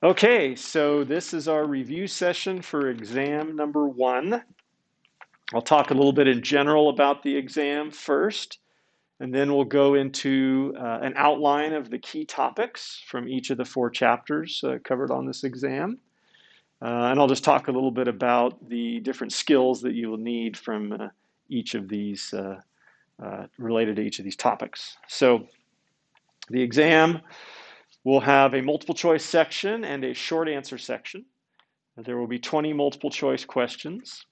Okay, so this is our review session for exam number 1. I'll talk a little bit in general about the exam first, and then we'll go into an outline of the key topics from each of the 4 chapters covered on this exam. And I'll just talk a little bit about the different skills that you will need from each of these, related to each of these topics. So the exam will have a multiple choice section and a short answer section. There will be 20 multiple choice questions,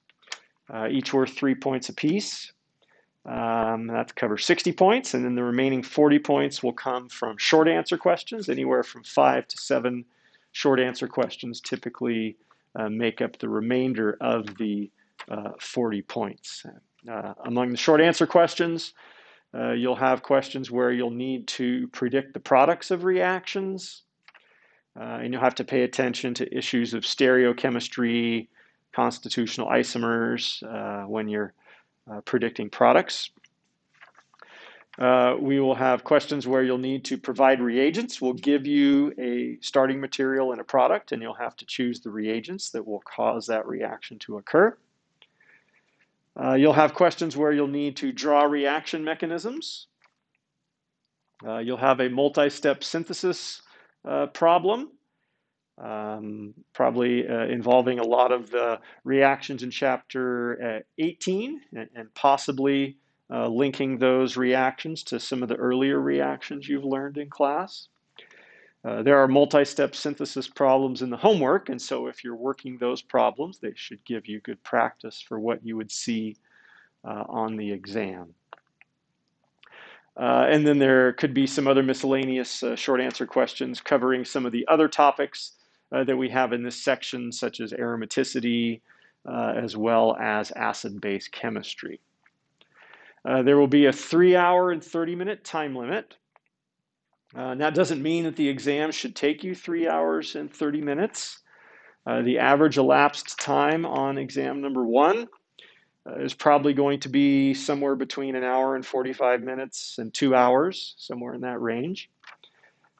each worth 3 points apiece. That covers 60 points, and then the remaining 40 points will come from short answer questions. Anywhere from 5 to 7 short answer questions typically make up the remainder of the 40 points. Among the short answer questions, you'll have questions where you'll need to predict the products of reactions, and you'll have to pay attention to issues of stereochemistry, constitutional isomers when you're predicting products. We will have questions where you'll need to provide reagents. We'll give you a starting material and a product, and you'll have to choose the reagents that will cause that reaction to occur. You'll have questions where you'll need to draw reaction mechanisms. You'll have a multi-step synthesis problem, probably involving a lot of the reactions in chapter 18 and possibly linking those reactions to some of the earlier reactions you've learned in class. There are multi-step synthesis problems in the homework, and so if you're working those problems, they should give you good practice for what you would see on the exam. And then there could be some other miscellaneous short answer questions covering some of the other topics that we have in this section, such as aromaticity, as well as acid-base chemistry. There will be a 3-hour and 30-minute time limit. That doesn't mean that the exam should take you 3 hours and 30 minutes. The average elapsed time on exam number 1 is probably going to be somewhere between 1 hour and 45 minutes and 2 hours, somewhere in that range.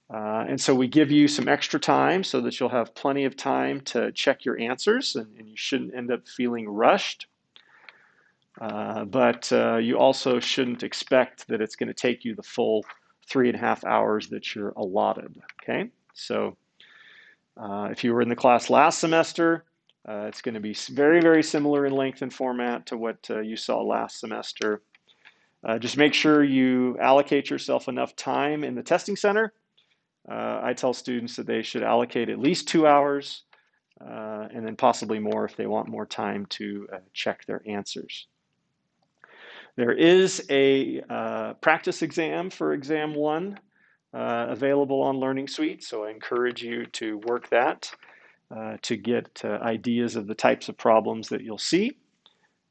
And so we give you some extra time so that you'll have plenty of time to check your answers, and you shouldn't end up feeling rushed. But you also shouldn't expect that it's going to take you the full 3.5 hours that you're allotted. Okay, so if you were in the class last semester, it's going to be very, very similar in length and format to what you saw last semester. Just make sure you allocate yourself enough time in the testing center. I tell students that they should allocate at least 2 hours, and then possibly more if they want more time to check their answers. There is a practice exam for exam 1 available on Learning Suite, so I encourage you to work that to get ideas of the types of problems that you'll see.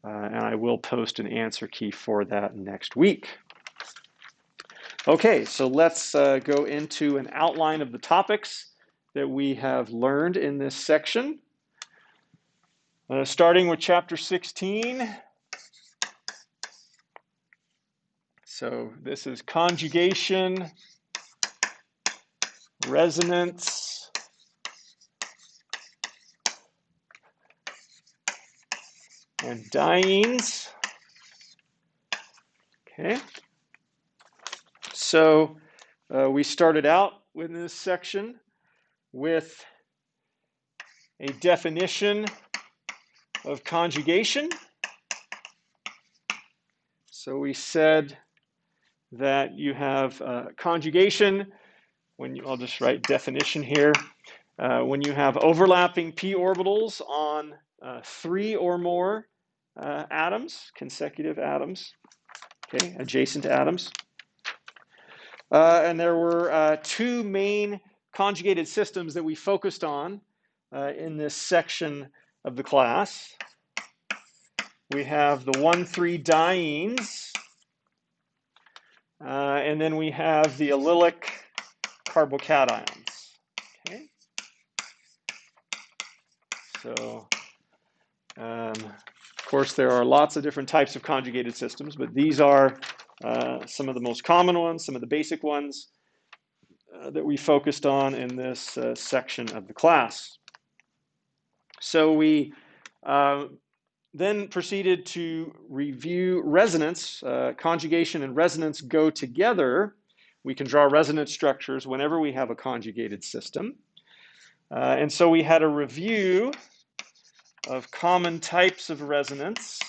And I will post an answer key for that next week. Okay, so let's go into an outline of the topics that we have learned in this section. Starting with chapter 16. So this is conjugation, resonance, and dienes. Okay. So we started out in this section with a definition of conjugation. So we said that you have conjugation, I'll just write definition here, when you have overlapping p orbitals on 3 or more atoms, consecutive atoms, okay, adjacent atoms. And there were 2 main conjugated systems that we focused on in this section of the class. We have the 1,3-dienes, and then we have the allylic carbocations. Okay. So, of course, there are lots of different types of conjugated systems, but these are some of the most common ones, some of the basic ones. that we focused on in this section of the class. So we then proceeded to review resonance. Conjugation and resonance go together. We can draw resonance structures whenever we have a conjugated system. And so we had a review of common types of resonance.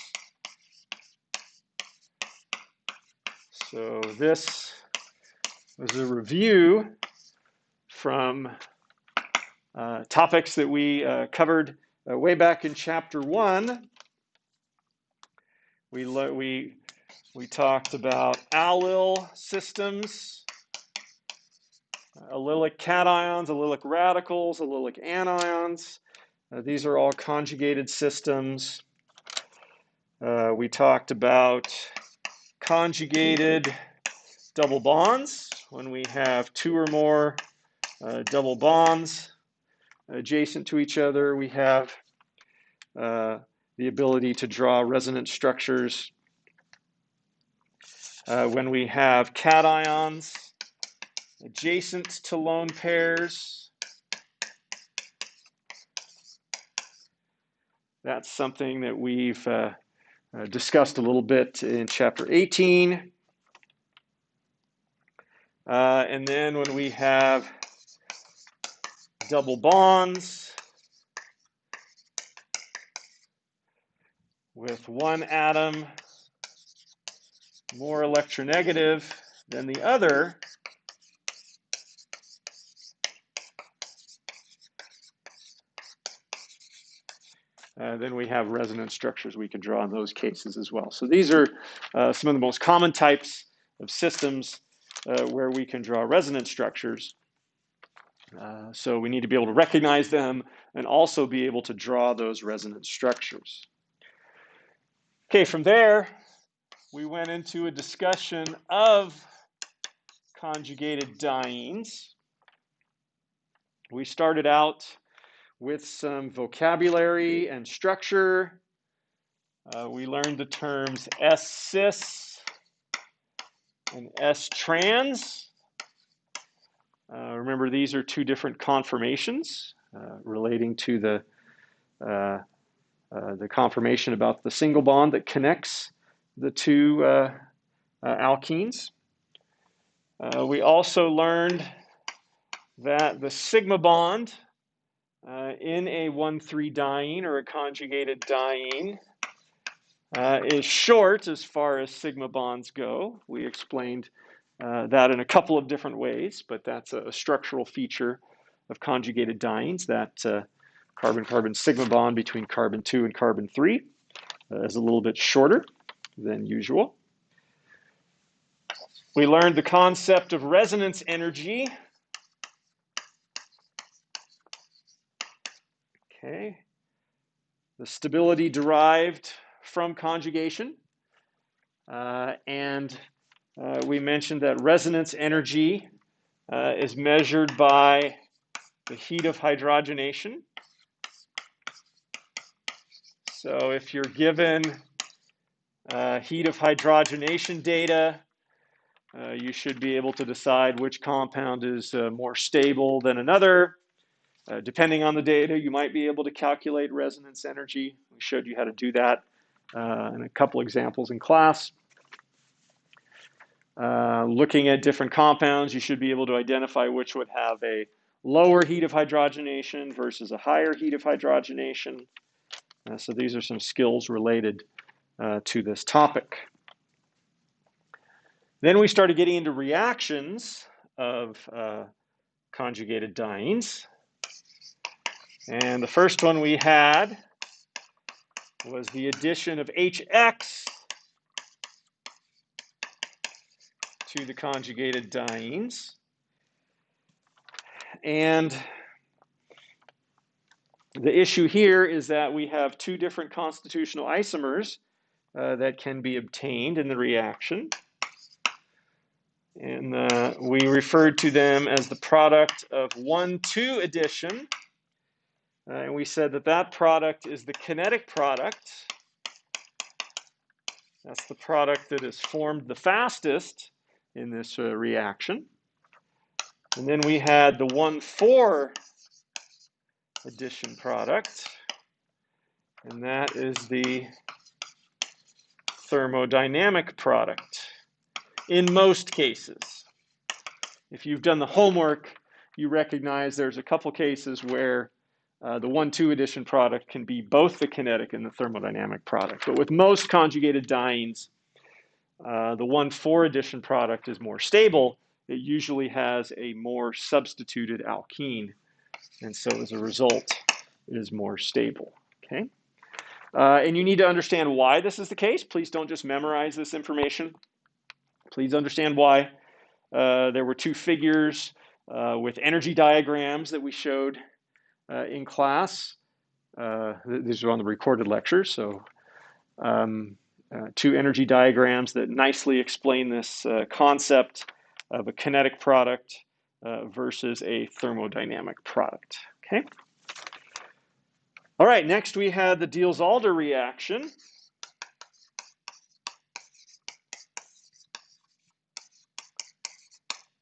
So this was a review from topics that we covered way back in chapter 1. We talked about allyl systems, allylic cations, allylic radicals, allylic anions. These are all conjugated systems. We talked about conjugated double bonds, when we have two or more double bonds adjacent to each other. We have the ability to draw resonance structures when we have cations adjacent to lone pairs. That's something that we've discussed a little bit in chapter 18. And then when we have double bonds with one atom more electronegative than the other, then we have resonance structures we can draw in those cases as well. So these are some of the most common types of systems where we can draw resonance structures. So we need to be able to recognize them and also be able to draw those resonance structures. Okay, from there, we went into a discussion of conjugated dienes. We started out with some vocabulary and structure. We learned the terms S-cis and S-trans. Remember, these are two different conformations relating to the conformation about the single bond that connects the two alkenes. We also learned that the sigma bond in a 1,3 diene or a conjugated diene is short as far as sigma bonds go. We explained that in a couple of different ways, but that's a structural feature of conjugated dienes, that carbon-carbon sigma bond between carbon 2 and carbon 3 is a little bit shorter than usual. We learned the concept of resonance energy. Okay. The stability derived from conjugation. And we mentioned that resonance energy is measured by the heat of hydrogenation. So if you're given heat of hydrogenation data, you should be able to decide which compound is more stable than another. Depending on the data, you might be able to calculate resonance energy. We showed you how to do that in a couple examples in class. Looking at different compounds, you should be able to identify which would have a lower heat of hydrogenation versus a higher heat of hydrogenation. So these are some skills related to this topic. Then we started getting into reactions of conjugated dienes. And the first one we had was the addition of HX to the conjugated dienes. And the issue here is that we have two different constitutional isomers that can be obtained in the reaction. And we referred to them as the product of 1,2 addition. And we said that that product is the kinetic product. That's the product that is formed the fastest in this reaction. And then we had the 1,4 addition product, and that is the thermodynamic product in most cases. If you've done the homework, you recognize there's a couple cases where the 1,2 addition product can be both the kinetic and the thermodynamic product. But with most conjugated dienes, the 1,4 addition product is more stable. It usually has a more substituted alkene, and so as a result, it is more stable. Okay, and you need to understand why this is the case. Please don't just memorize this information. Please understand why. There were two figures with energy diagrams that we showed in class. These are on the recorded lecture, so two energy diagrams that nicely explain this concept of a kinetic product versus a thermodynamic product. Okay. All right, next we had the Diels-Alder reaction.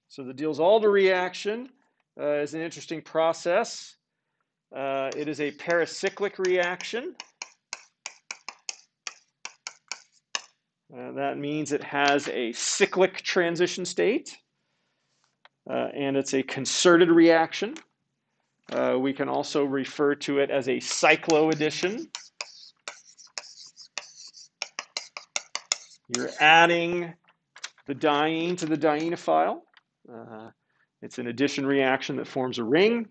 So the Diels-Alder reaction is an interesting process. It is a paracyclic reaction. That means it has a cyclic transition state, and it's a concerted reaction. We can also refer to it as a cycloaddition. You're adding the diene to the dienophile. It's an addition reaction that forms a ring.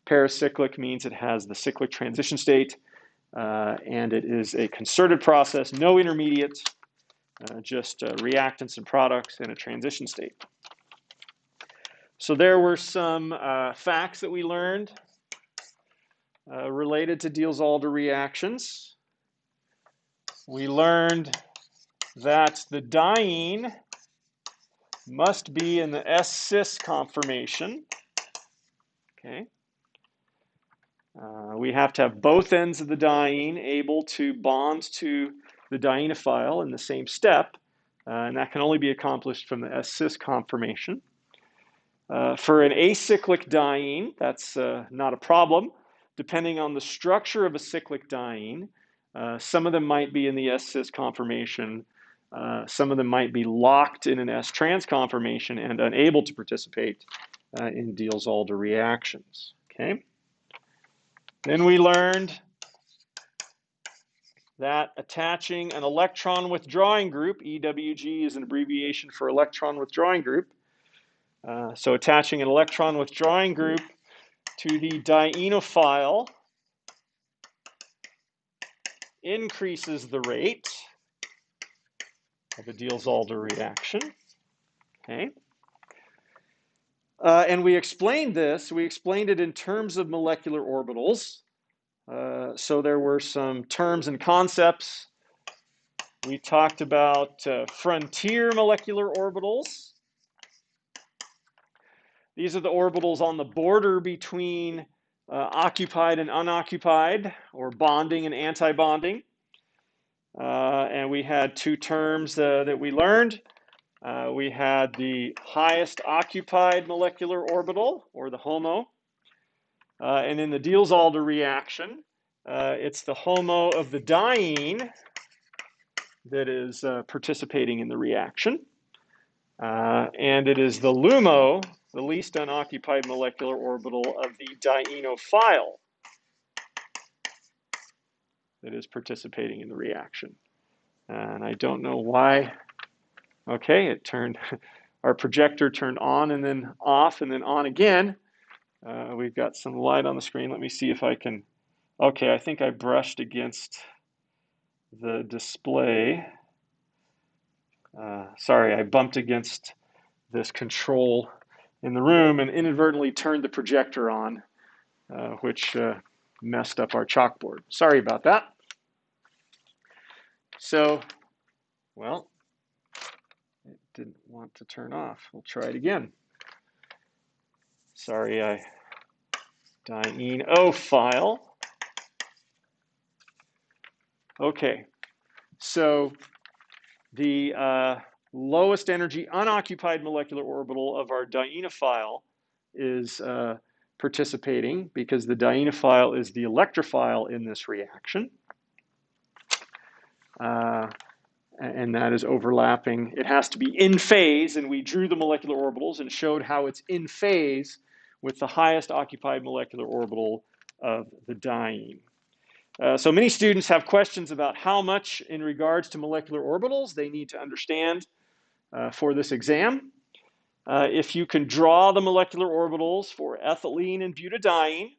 Paracyclic means it has the cyclic transition state, and it is a concerted process, no intermediate, just reactants and products in a transition state. So there were some facts that we learned related to Diels-Alder reactions. We learned that the diene must be in the S-cis conformation. Okay. We have to have both ends of the diene able to bond to the dienophile in the same step, and that can only be accomplished from the S-cis conformation. For an acyclic diene, that's not a problem. Depending on the structure of a cyclic diene, some of them might be in the S-cis conformation, some of them might be locked in an S-trans conformation and unable to participate in Diels-Alder reactions. Okay. Then we learned that attaching an electron withdrawing group, EWG is an abbreviation for electron withdrawing group. So attaching an electron withdrawing group to the dienophile increases the rate of a Diels-Alder reaction. Okay. And we explained this. We explained it in terms of molecular orbitals. So there were some terms and concepts. We talked about frontier molecular orbitals. These are the orbitals on the border between occupied and unoccupied, or bonding and anti-bonding. And we had two terms that we learned. We had the highest occupied molecular orbital, or the HOMO. And in the Diels-Alder reaction, it's the HOMO of the diene that is participating in the reaction. And it is the LUMO, the least unoccupied molecular orbital of the dienophile, that is participating in the reaction. And I don't know why. Okay, it turned, our projector turned on and then off and then on again. We've got some light on the screen. Let me see if I can. Okay, I think I brushed against the display. Sorry, I bumped against this control in the room and inadvertently turned the projector on, which messed up our chalkboard. Sorry about that. So, well, it didn't want to turn off. We'll try it again. Sorry, dienophile. Okay, so the lowest energy unoccupied molecular orbital of our dienophile is participating because the dienophile is the electrophile in this reaction. And that is overlapping. It has to be in phase, and we drew the molecular orbitals and showed how it's in phase with the highest occupied molecular orbital of the diene. So many students have questions about how much in regards to molecular orbitals they need to understand for this exam. If you can draw the molecular orbitals for ethylene and butadiene,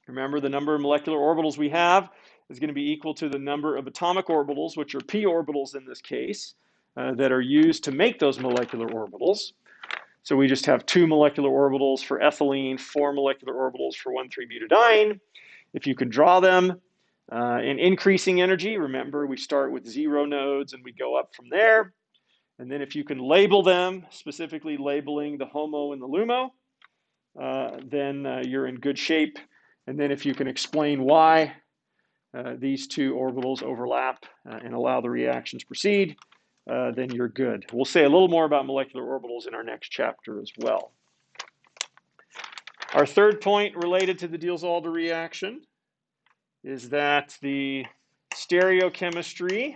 remember the number of molecular orbitals we have is going to be equal to the number of atomic orbitals, which are p orbitals in this case, that are used to make those molecular orbitals. So we just have 2 molecular orbitals for ethylene, 4 molecular orbitals for 1,3-butadiene. If you can draw them in increasing energy, remember we start with 0 nodes and we go up from there. And then if you can label them, specifically labeling the HOMO and the LUMO, then you're in good shape. And then if you can explain why these 2 orbitals overlap and allow the reaction to proceed, then you're good. We'll say a little more about molecular orbitals in our next chapter as well. Our third point related to the Diels-Alder reaction is that the stereochemistry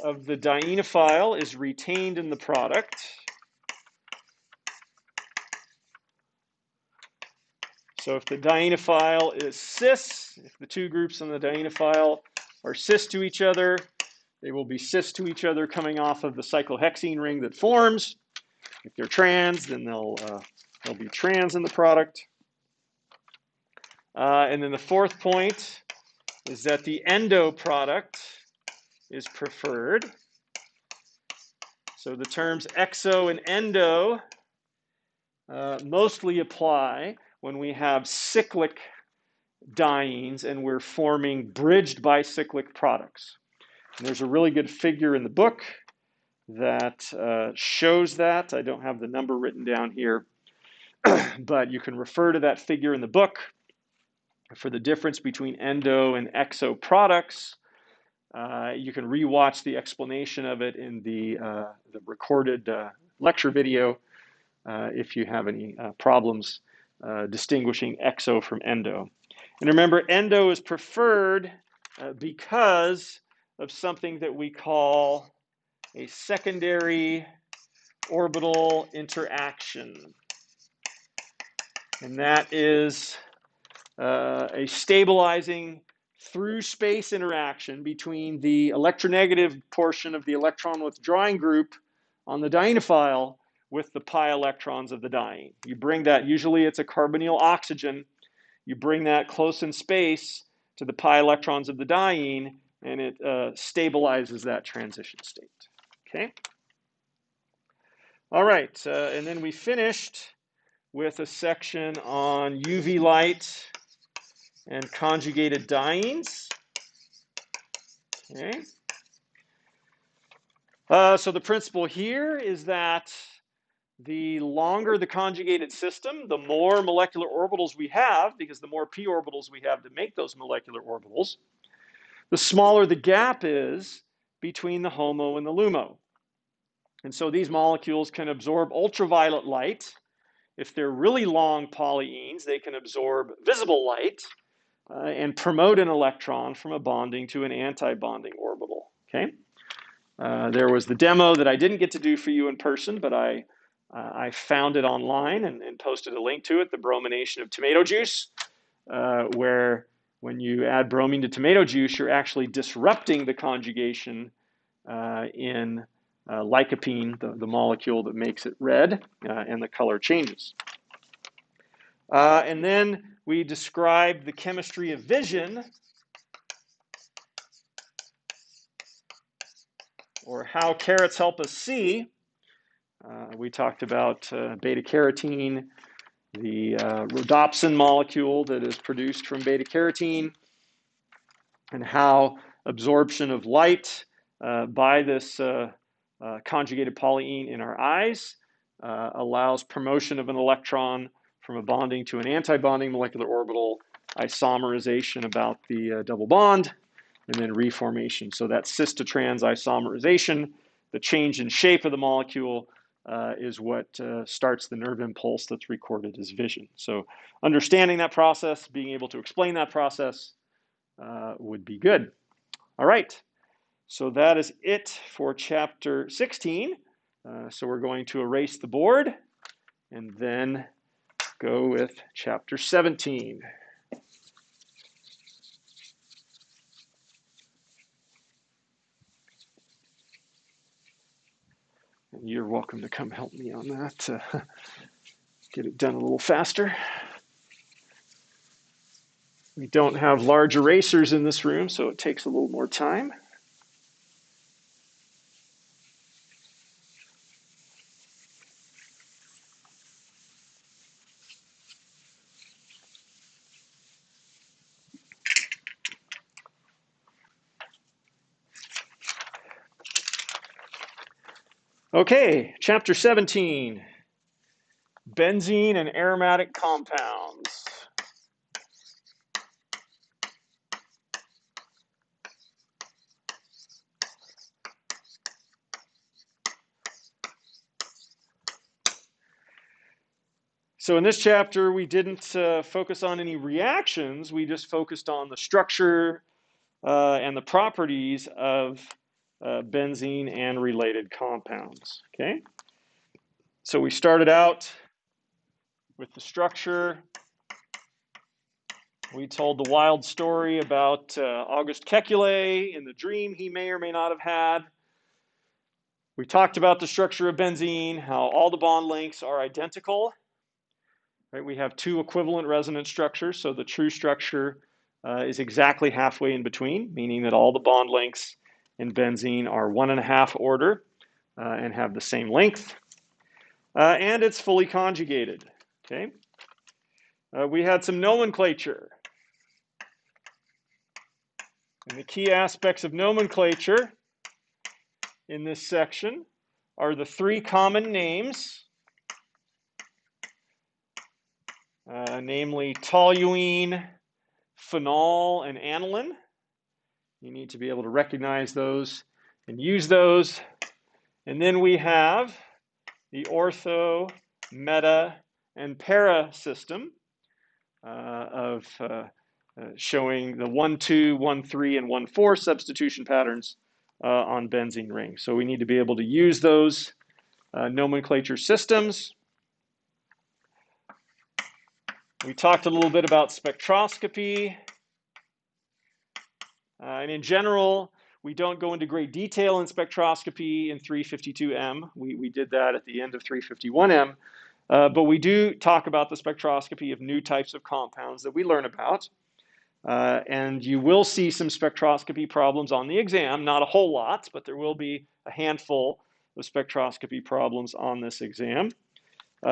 of the dienophile is retained in the product. So if the dienophile is cis, if the 2 groups on the dienophile are cis to each other, they will be cis to each other coming off of the cyclohexene ring that forms. If they're trans, then they'll be trans in the product. And then the fourth point is that the endo product is preferred. So the terms exo and endo mostly apply when we have cyclic dienes and we're forming bridged bicyclic products. And there's a really good figure in the book that shows that. I don't have the number written down here, but you can refer to that figure in the book for the difference between endo and exo products. You can rewatch the explanation of it in the recorded lecture video if you have any problems distinguishing exo from endo. And remember, endo is preferred because of something that we call a secondary orbital interaction. And that is a stabilizing through space interaction between the electronegative portion of the electron withdrawing group on the dienophile with the pi electrons of the diene. You bring that, usually it's a carbonyl oxygen, you bring that close in space to the pi electrons of the diene, and it stabilizes that transition state. Okay? All right, and then we finished with a section on UV light and conjugated dienes. Okay. So the principle here is that the longer the conjugated system, the more molecular orbitals we have, because the more p orbitals we have to make those molecular orbitals, the smaller the gap is between the HOMO and the LUMO. And so these molecules can absorb ultraviolet light. If they're really long polyenes, they can absorb visible light and promote an electron from a bonding to an anti-bonding orbital. Okay. There was the demo that I didn't get to do for you in person, but I found it online and posted a link to it, the bromination of tomato juice, where when you add bromine to tomato juice, you're actually disrupting the conjugation in lycopene, the molecule that makes it red, and the color changes. And then we described the chemistry of vision, or how carrots help us see. We talked about beta-carotene, the rhodopsin molecule that is produced from beta-carotene, and how absorption of light by this conjugated polyene in our eyes allows promotion of an electron from a bonding to an anti-bonding molecular orbital, isomerization about the double bond, and then reformation. So that cis to trans isomerization, the change in shape of the molecule, is what starts the nerve impulse that's recorded as vision. So understanding that process, being able to explain that process would be good. All right, so that is it for chapter 16. So we're going to erase the board and then go with chapter 17. And you're welcome to come help me on that, get it done a little faster. We don't have large erasers in this room, so it takes a little more time. Okay, chapter 17, benzene and aromatic compounds. So in this chapter, we didn't focus on any reactions. We just focused on the structure and the properties of benzene and related compounds. Okay, so we started out with the structure. We told the wild story about August Kekulé and the dream he may or may not have had. We talked about the structure of benzene, how all the bond lengths are identical. Right? We have two equivalent resonance structures, so the true structure is exactly halfway in between, meaning that all the bond lengths in benzene are 1.5 order and have the same length. And it's fully conjugated. Okay. We had some nomenclature. And the key aspects of nomenclature in this section are the three common names, namely toluene, phenol, and aniline. You need to be able to recognize those and use those. And then we have the ortho, meta, and para system of showing the 1,2, 1,3, and 1,4 substitution patterns on benzene rings. So we need to be able to use those nomenclature systems. We talked a little bit about spectroscopy. And in general, we don't go into great detail in spectroscopy in 352M. We did that at the end of 351M. But we do talk about the spectroscopy of new types of compounds that we learn about. And you will see some spectroscopy problems on the exam, not a whole lot, but there will be a handful of spectroscopy problems on this exam.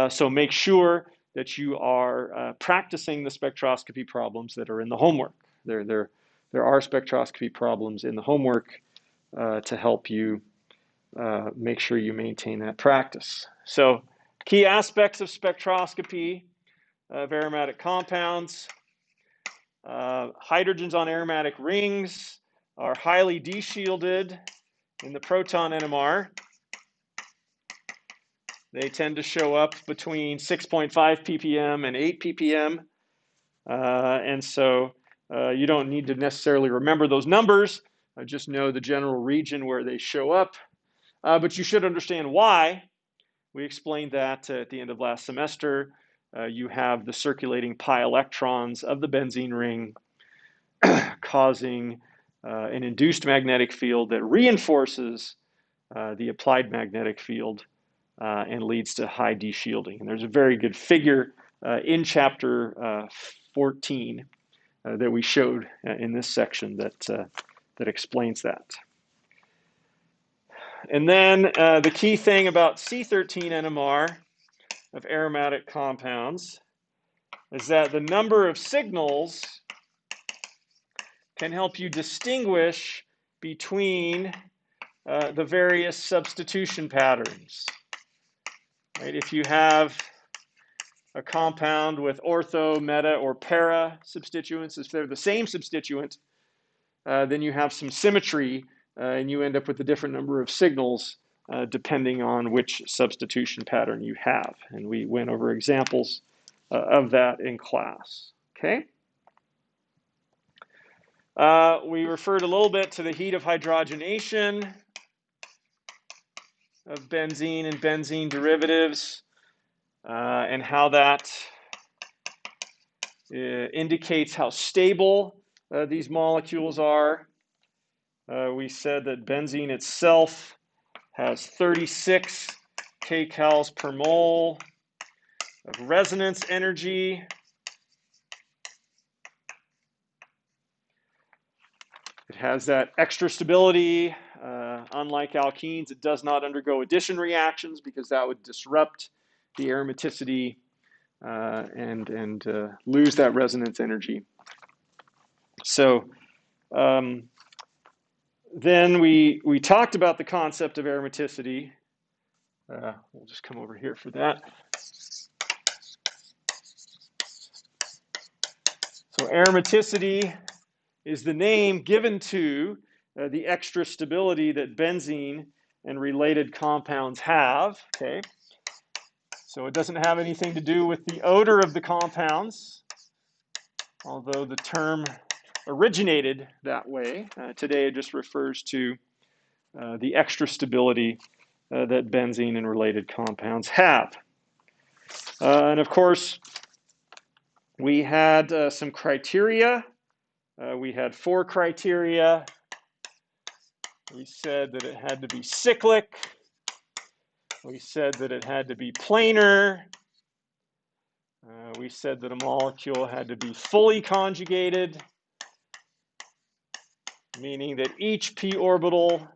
So make sure that you are practicing the spectroscopy problems that are in the homework. There are spectroscopy problems in the homework to help you make sure you maintain that practice. So key aspects of spectroscopy of aromatic compounds. Hydrogens on aromatic rings are highly deshielded in the proton NMR. They tend to show up between 6.5 ppm and 8 ppm. And so you don't need to necessarily remember those numbers. Just know the general region where they show up. But you should understand why. We explained that at the end of last semester. You have the circulating pi electrons of the benzene ring causing an induced magnetic field that reinforces the applied magnetic field and leads to high deshielding. And there's a very good figure in chapter 14 that we showed in this section that explains that. And then the key thing about C13 NMR of aromatic compounds is that the number of signals can help you distinguish between the various substitution patterns. Right? If you have a compound with ortho, meta, or para substituents, if they're the same substituent, then you have some symmetry and you end up with a different number of signals depending on which substitution pattern you have. And we went over examples of that in class. Okay. We referred a little bit to the heat of hydrogenation of benzene and benzene derivatives and how that indicates how stable these molecules are. We said that benzene itself has 36 kcals per mole of resonance energy. It has that extra stability. Unlike alkenes, it does not undergo addition reactions because that would disrupt the aromaticity and lose that resonance energy. So then we talked about the concept of aromaticity. We'll just come over here for that. So aromaticity is the name given to the extra stability that benzene and related compounds have. Okay, so it doesn't have anything to do with the odor of the compounds, although the term originated that way. Today it just refers to the extra stability that benzene and related compounds have. And of course, we had some criteria. We had 4 criteria. We said that it had to be cyclic. We said that it had to be planar. We said that a molecule had to be fully conjugated, meaning that each p orbital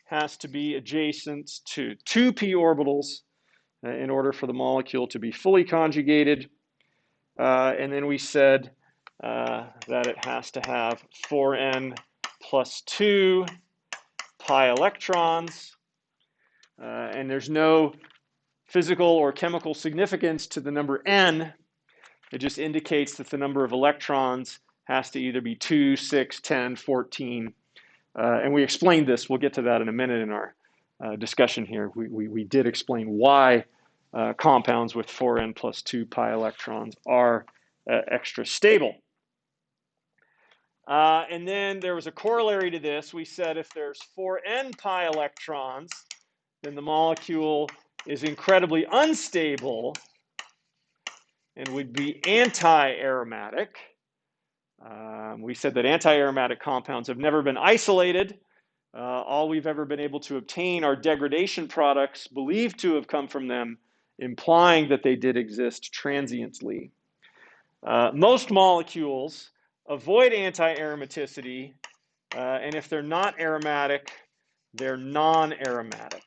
has to be adjacent to 2 p orbitals in order for the molecule to be fully conjugated. And then we said that it has to have 4n plus 2 pi electrons. And there's no physical or chemical significance to the number n. It just indicates that the number of electrons has to either be 2, 6, 10, 14. And we explained this. We'll get to that in a minute in our discussion here. We did explain why compounds with 4n plus 2 pi electrons are extra stable. And then there was a corollary to this. We said if there's 4n pi electrons, then the molecule is incredibly unstable and would be anti-aromatic. We said that anti-aromatic compounds have never been isolated. All we've ever been able to obtain are degradation products believed to have come from them, implying that they did exist transiently. Most molecules avoid anti-aromaticity, and if they're not aromatic, they're non-aromatic.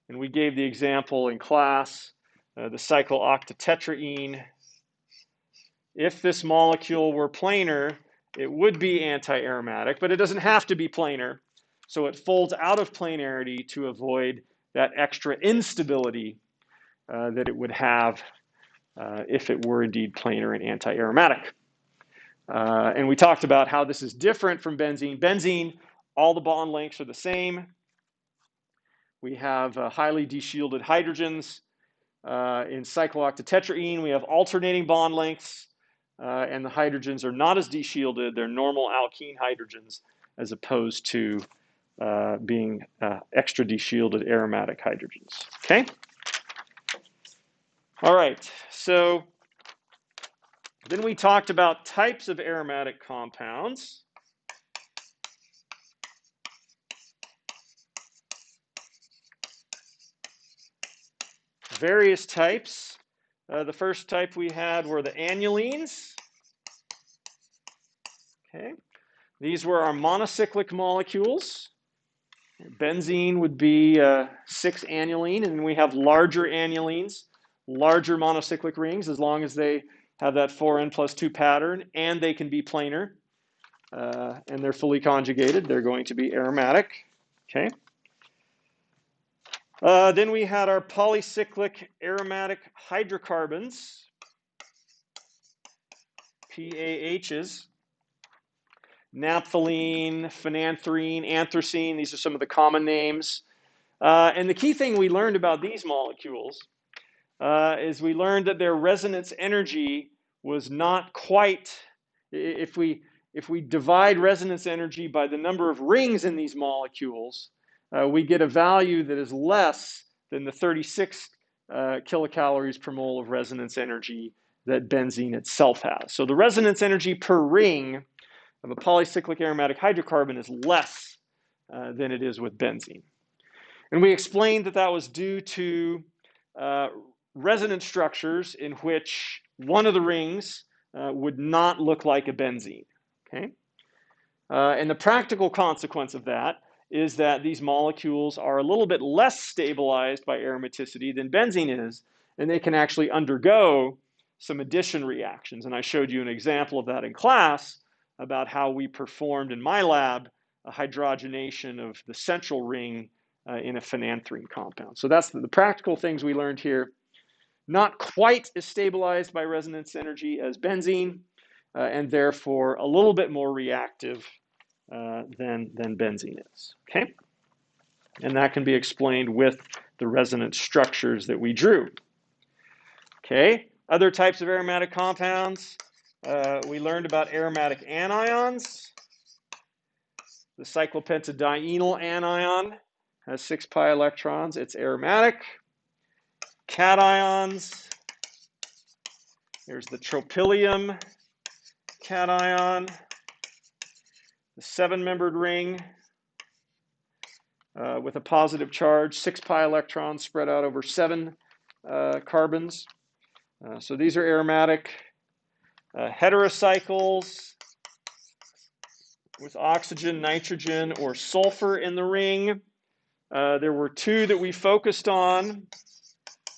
And we gave the example in class, the cyclooctatetraene. If this molecule were planar, it would be anti-aromatic, but it doesn't have to be planar. So it folds out of planarity to avoid that extra instability that it would have if it were indeed planar and anti-aromatic. And we talked about how this is different from benzene. Benzene, all the bond lengths are the same. We have highly deshielded hydrogens. In cyclooctatetraene, we have alternating bond lengths, and the hydrogens are not as deshielded. They're normal alkene hydrogens as opposed to being extra deshielded aromatic hydrogens. Okay? All right, so then we talked about types of aromatic compounds. Various types. The first type we had were the annulenes. Okay, these were our monocyclic molecules. Benzene would be 6-annuline, and we have larger annulenes, larger monocyclic rings, as long as they have that 4n plus 2 pattern, and they can be planar, and they're fully conjugated. They're going to be aromatic. Okay. Then we had our polycyclic aromatic hydrocarbons, PAHs. Naphthalene, phenanthrene, anthracene, these are some of the common names. And the key thing we learned about these molecules is we learned that their resonance energy was not quite, if we divide resonance energy by the number of rings in these molecules, we get a value that is less than the 36 kilocalories per mole of resonance energy that benzene itself has. So the resonance energy per ring of a polycyclic aromatic hydrocarbon is less than it is with benzene. And we explained that that was due to resonance structures in which one of the rings would not look like a benzene. Okay? And the practical consequence of that is that these molecules are a little bit less stabilized by aromaticity than benzene is, and they can actually undergo some addition reactions. And I showed you an example of that in class about how we performed in my lab a hydrogenation of the central ring in a phenanthrene compound. So that's the practical things we learned here. Not quite as stabilized by resonance energy as benzene, and therefore a little bit more reactive than benzene is. Okay? And that can be explained with the resonance structures that we drew. Okay? Other types of aromatic compounds. We learned about aromatic anions. The cyclopentadienyl anion has 6 pi electrons. It's aromatic. Cations. Here's the tropylium cation. The 7-membered ring with a positive charge, 6 pi electrons spread out over 7 carbons. So these are aromatic. Heterocycles with oxygen, nitrogen, or sulfur in the ring. There were 2 that we focused on,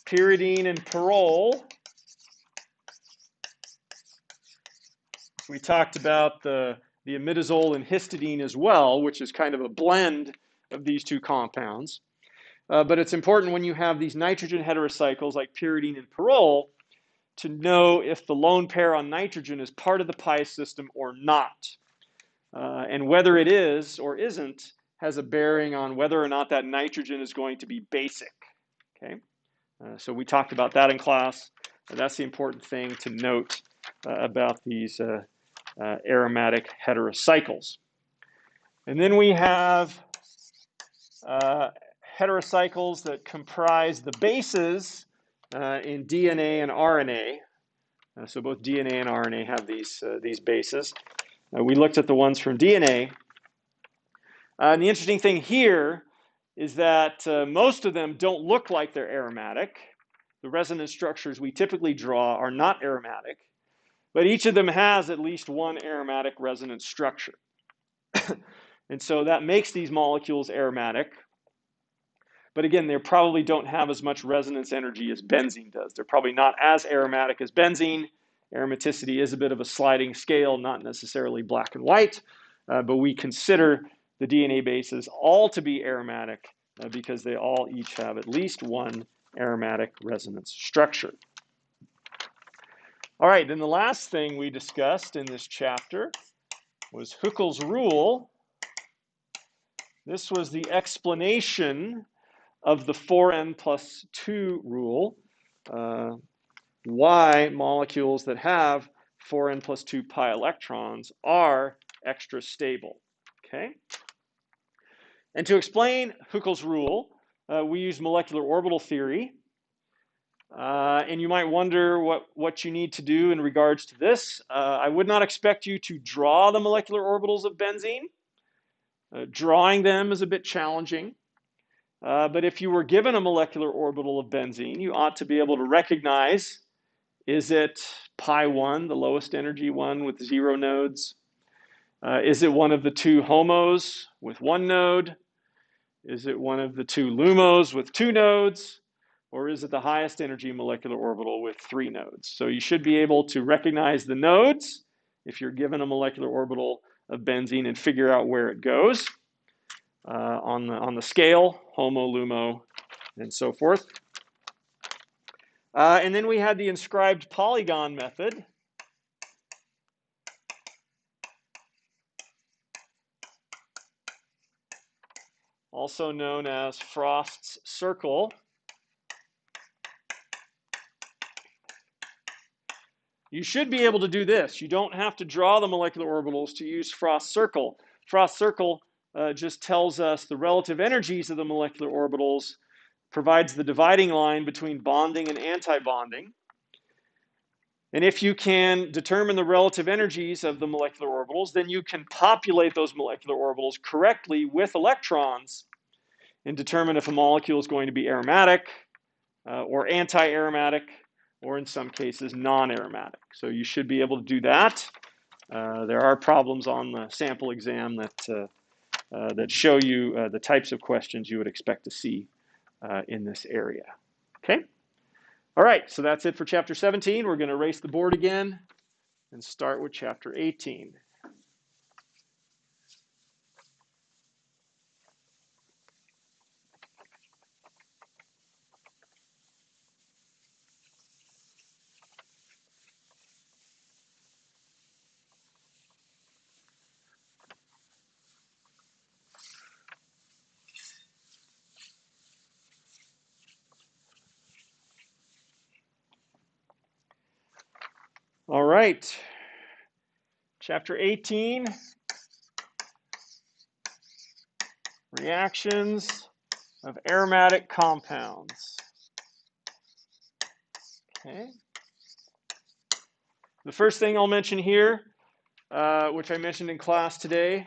pyridine and pyrrole. We talked about the imidazole and histidine as well, which is kind of a blend of these 2 compounds. But it's important when you have these nitrogen heterocycles like pyridine and pyrrole to know if the lone pair on nitrogen is part of the pi system or not. And whether it is or isn't has a bearing on whether or not that nitrogen is going to be basic. Okay? So we talked about that in class. That's the important thing to note about these aromatic heterocycles. And then we have heterocycles that comprise the bases in DNA and RNA. So both DNA and RNA have these bases. We looked at the ones from DNA. And the interesting thing here is that most of them don't look like they're aromatic. The resonance structures we typically draw are not aromatic, but each of them has at least one aromatic resonance structure. And so that makes these molecules aromatic. But again, they probably don't have as much resonance energy as benzene does. They're probably not as aromatic as benzene. Aromaticity is a bit of a sliding scale, not necessarily black and white, but we consider the DNA bases all to be aromatic because they all each have at least one aromatic resonance structure. All right, then the last thing we discussed in this chapter was Huckel's rule. This was the explanation of the 4n plus 2 rule, why molecules that have 4n plus 2 pi electrons are extra stable. Okay? And to explain Huckel's rule, we use molecular orbital theory. And you might wonder what you need to do in regards to this. I would not expect you to draw the molecular orbitals of benzene. Drawing them is a bit challenging. But if you were given a molecular orbital of benzene, you ought to be able to recognize, is it pi 1, the lowest energy one with 0 nodes? Is it one of the 2 homos with 1 node? Is it one of the 2 lumos with 2 nodes? Or is it the highest energy molecular orbital with 3 nodes? So you should be able to recognize the nodes if you're given a molecular orbital of benzene and figure out where it goes on the scale, homo, lumo, and so forth. And then we had the inscribed polygon method. also known as Frost's circle. You should be able to do this. You don't have to draw the molecular orbitals to use Frost's circle. Frost's circle just tells us the relative energies of the molecular orbitals, provides the dividing line between bonding and anti-bonding. And if you can determine the relative energies of the molecular orbitals, then you can populate those molecular orbitals correctly with electrons and determine if a molecule is going to be aromatic or anti-aromatic, or in some cases non-aromatic. So you should be able to do that. There are problems on the sample exam that show you the types of questions you would expect to see in this area. Okay? All right, so that's it for chapter 17. We're going to erase the board again and start with chapter 18. All right, chapter 18, reactions of aromatic compounds. Okay. The first thing I'll mention here, which I mentioned in class today,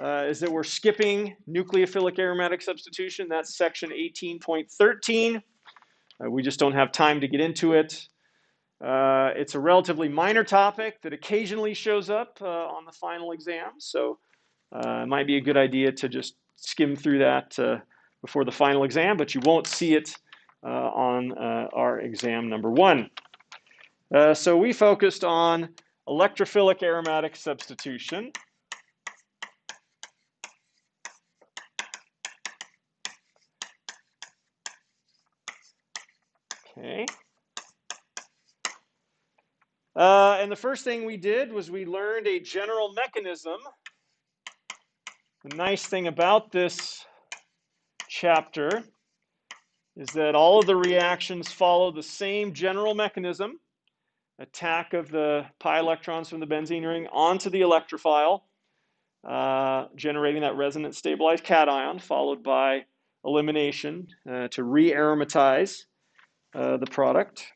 is that we're skipping nucleophilic aromatic substitution. That's section 18.13. We just don't have time to get into it. It's a relatively minor topic that occasionally shows up on the final exam, so it might be a good idea to just skim through that before the final exam, but you won't see it on our exam number 1. So we focused on electrophilic aromatic substitution. Okay. And the first thing we did was we learned a general mechanism. The nice thing about this chapter is that all of the reactions follow the same general mechanism: attack of the pi electrons from the benzene ring onto the electrophile, generating that resonance stabilized cation, followed by elimination to re-aromatize the product.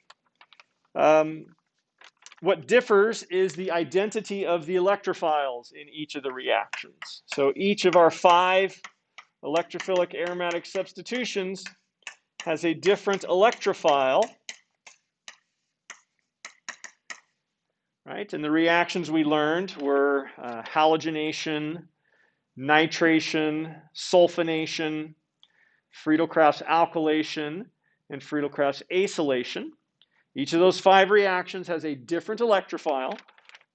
What differs is the identity of the electrophiles in each of the reactions. So each of our 5 electrophilic aromatic substitutions has a different electrophile, right? And the reactions we learned were halogenation, nitration, sulfonation, Friedel-Crafts alkylation, and Friedel-Crafts acylation. Each of those 5 reactions has a different electrophile.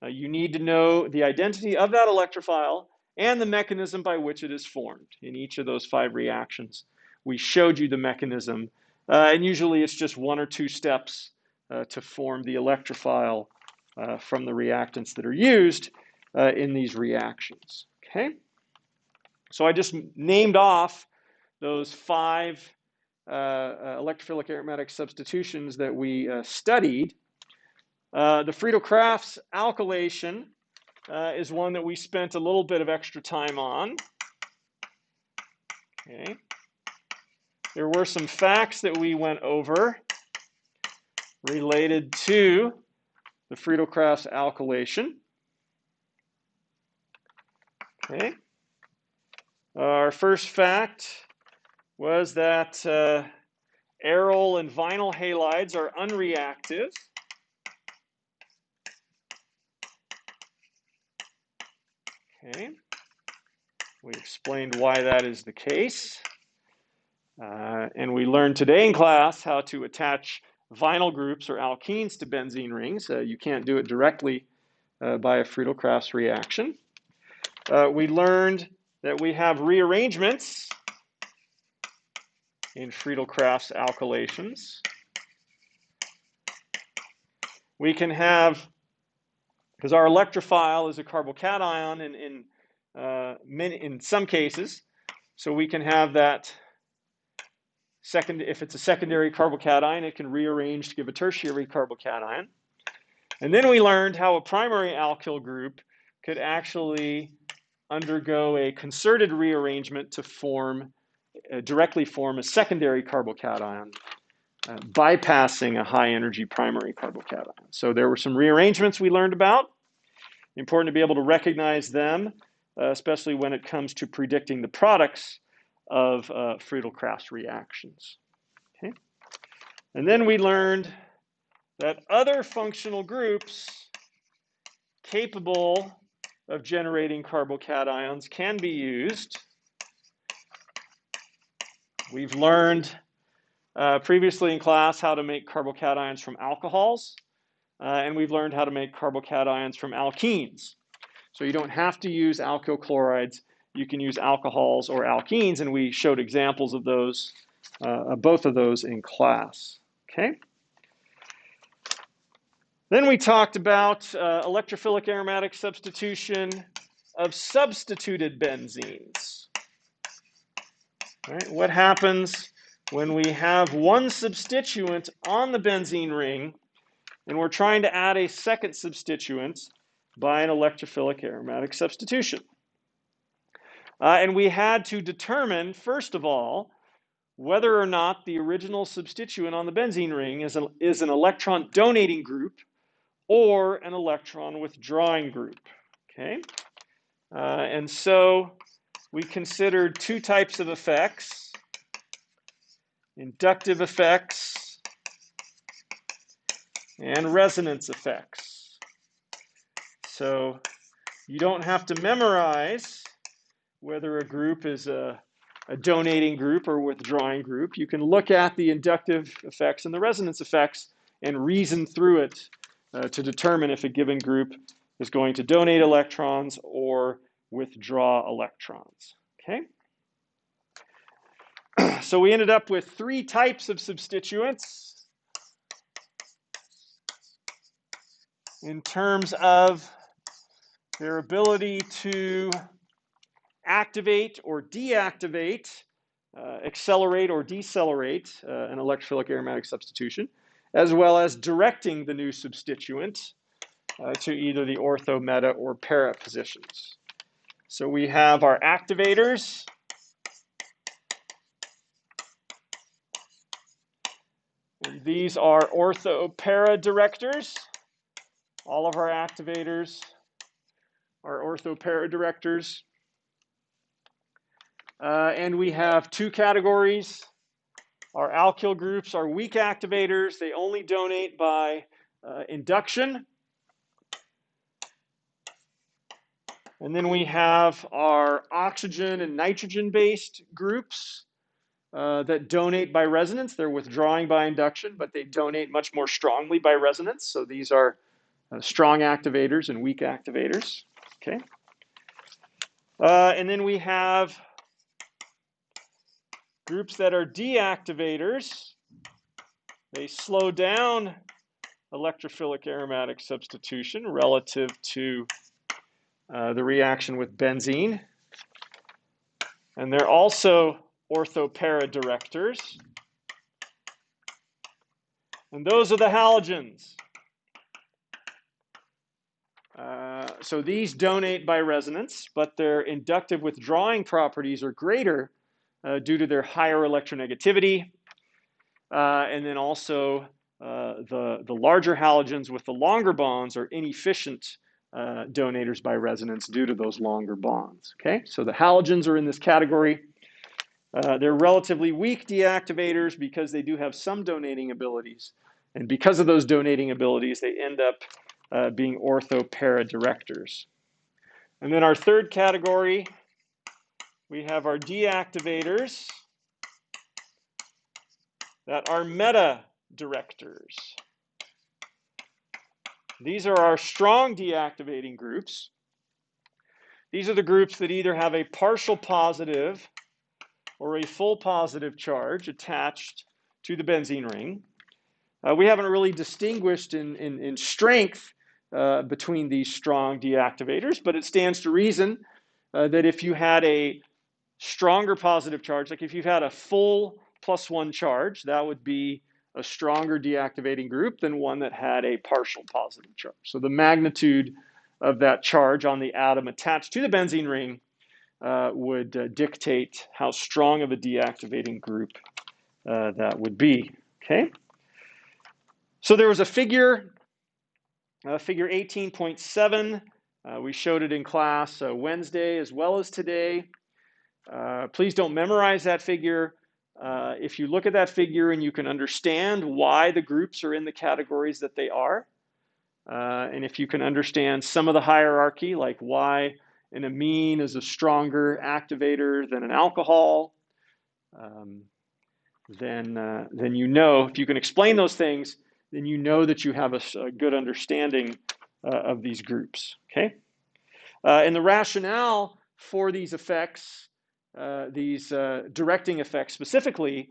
You need to know the identity of that electrophile and the mechanism by which it is formed. In each of those 5 reactions, we showed you the mechanism, and usually it's just 1 or 2 steps to form the electrophile from the reactants that are used in these reactions. Okay? So I just named off those 5 electrophilic aromatic substitutions that we studied. The Friedel-Crafts alkylation is one that we spent a little bit of extra time on. Okay. There were some facts that we went over related to the Friedel-Crafts alkylation. Okay. Our first fact was that aryl and vinyl halides are unreactive. Okay. We explained why that is the case. And we learned today in class how to attach vinyl groups or alkenes to benzene rings. You can't do it directly by a Friedel-Crafts reaction. We learned that we have rearrangements in Friedel-Crafts alkylations. We can have, because our electrophile is a carbocation in some cases, So we can have that if it's a secondary carbocation, it can rearrange to give a tertiary carbocation. And then we learned how a primary alkyl group could actually undergo a concerted rearrangement to directly form a secondary carbocation, bypassing a high energy primary carbocation. So there were some rearrangements we learned about. Important to be able to recognize them, especially when it comes to predicting the products of Friedel-Crafts reactions. Okay? And then we learned that other functional groups capable of generating carbocations can be used. We've learned previously in class how to make carbocations from alcohols, and we've learned how to make carbocations from alkenes. So you don't have to use alkyl chlorides. You can use alcohols or alkenes, and we showed examples of those, both of those in class. Okay. Then we talked about electrophilic aromatic substitution of substituted benzenes. Right? What happens when we have one substituent on the benzene ring and we're trying to add a second substituent by an electrophilic aromatic substitution? And we had to determine, first of all, whether or not the original substituent on the benzene ring is an electron donating group or an electron withdrawing group. Okay? And so we considered two types of effects: inductive effects and resonance effects. So you don't have to memorize whether a group is a donating group or withdrawing group. You can look at the inductive effects and the resonance effects and reason through it to determine if a given group is going to donate electrons or withdraw electrons. Okay? So we ended up with three types of substituents in terms of their ability to activate or deactivate, accelerate or decelerate an electrophilic aromatic substitution, as well as directing the new substituent to either the ortho, meta, or para positions. So we have our activators. And these are ortho-para directors. All of our activators are ortho-para directors. And we have two categories. Our alkyl groups are weak activators. They only donate by induction. And then we have our oxygen and nitrogen-based groups that donate by resonance. They're withdrawing by induction, but they donate much more strongly by resonance. So these are strong activators and weak activators. Okay. And then we have groups that are deactivators. They slow down electrophilic aromatic substitution relative to the reaction with benzene. And they're also ortho-para directors. And those are the halogens. So these donate by resonance, but their inductive withdrawing properties are greater due to their higher electronegativity. And then also the larger halogens with the longer bonds are inefficient donators by resonance due to those longer bonds. Okay, so the halogens are in this category. They're relatively weak deactivators because they do have some donating abilities. And because of those donating abilities, they end up being ortho-para directors. And then our third category, we have our deactivators that are meta directors. These are our strong deactivating groups. These are the groups that either have a partial positive or a full positive charge attached to the benzene ring. We haven't really distinguished in strength between these strong deactivators, but it stands to reason that if you had a stronger positive charge, like if you've had a full +1 charge, that would be a stronger deactivating group than one that had a partial positive charge. So the magnitude of that charge on the atom attached to the benzene ring would dictate how strong of a deactivating group that would be. Okay. So there was a figure, figure 18.7. We showed it in class Wednesday as well as today. Please don't memorize that figure. If you look at that figure and you can understand why the groups are in the categories that they are, and if you can understand some of the hierarchy, like why an amine is a stronger activator than an alcohol, then you know, if you can explain those things, then you know that you have a good understanding of these groups, okay? And the rationale for these effects, these directing effects specifically,